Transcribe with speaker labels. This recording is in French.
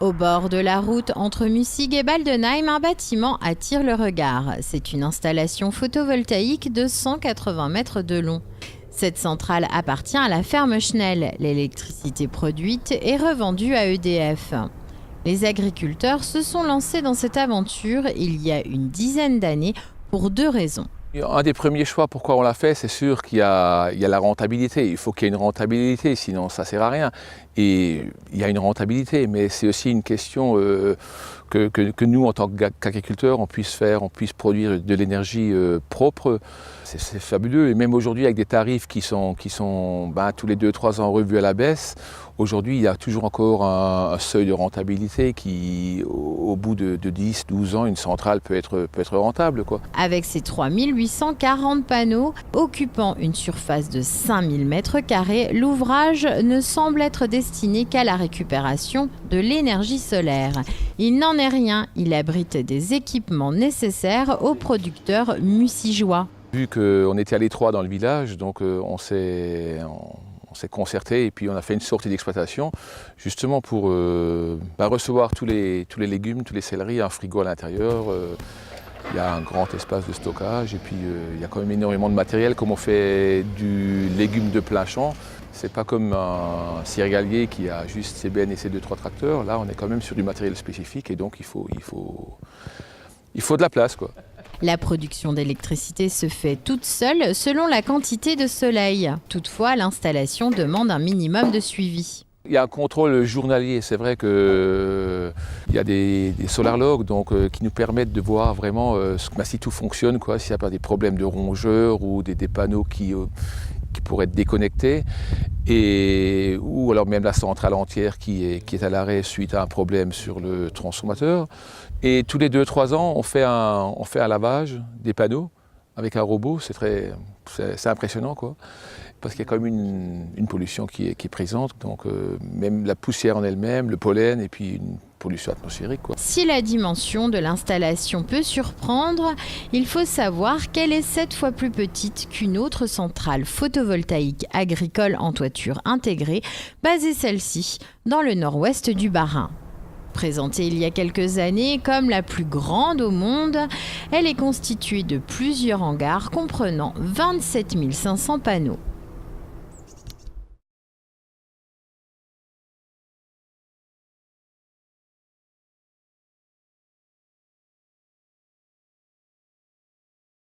Speaker 1: Au bord de la route entre Mussig et Baldenheim, un bâtiment attire le regard. C'est une installation photovoltaïque de 180 mètres de long. Cette centrale appartient à la ferme Schnell. L'électricité produite est revendue à EDF. Les agriculteurs se sont lancés dans cette aventure il y a une dizaine d'années pour 2 raisons.
Speaker 2: Un des premiers choix, pourquoi on l'a fait, c'est sûr qu'il y a la rentabilité. Il faut qu'il y ait une rentabilité, sinon ça ne sert à rien. Et il y a une rentabilité, mais c'est aussi une question que nous, en tant qu'agriculteurs, on puisse produire de l'énergie propre. C'est fabuleux. Et même aujourd'hui, avec des tarifs qui sont tous les 2-3 ans revus à la baisse, aujourd'hui, il y a toujours encore un seuil de rentabilité qui, au bout de 10-12 ans, une centrale peut être rentable, quoi.
Speaker 1: Avec ses 3840 panneaux, occupant une surface de 5000 m², l'ouvrage ne semble être destiné qu'à la récupération de l'énergie solaire. Il n'en est rien, il abrite des équipements nécessaires aux producteurs mussigeois.
Speaker 2: Vu qu'on était à l'étroit dans le village, donc on s'est concerté et puis on a fait une sortie d'exploitation justement pour recevoir tous les légumes, tous les céleris, un frigo à l'intérieur. Il y a un grand espace de stockage et puis il y a quand même énormément de matériel. Comme on fait du légume de plein champ, c'est pas comme un céréalier qui a juste ses bennes et ses 2-3 tracteurs. Là, on est quand même sur du matériel spécifique et donc il faut de la place, quoi.
Speaker 1: La production d'électricité se fait toute seule selon la quantité de soleil. Toutefois, l'installation demande un minimum de suivi.
Speaker 2: Il y a un contrôle journalier. C'est vrai qu'il y a des solar logs qui nous permettent de voir vraiment si tout fonctionne, s'il n'y a pas des problèmes de rongeurs ou des panneaux qui pourraient être déconnectés, ou alors même la centrale entière qui est à l'arrêt suite à un problème sur le transformateur. Et tous les 2-3 ans, on fait un lavage des panneaux avec un robot. C'est impressionnant, quoi. Parce qu'il y a quand même une pollution qui est présente, donc même la poussière en elle-même, le pollen et puis une pollution atmosphérique, quoi.
Speaker 1: Si la dimension de l'installation peut surprendre, il faut savoir qu'elle est 7 fois plus petite qu'une autre centrale photovoltaïque agricole en toiture intégrée, basée celle-ci dans le nord-ouest du Bas-Rhin. Présentée il y a quelques années comme la plus grande au monde, elle est constituée de plusieurs hangars comprenant 27 500 panneaux.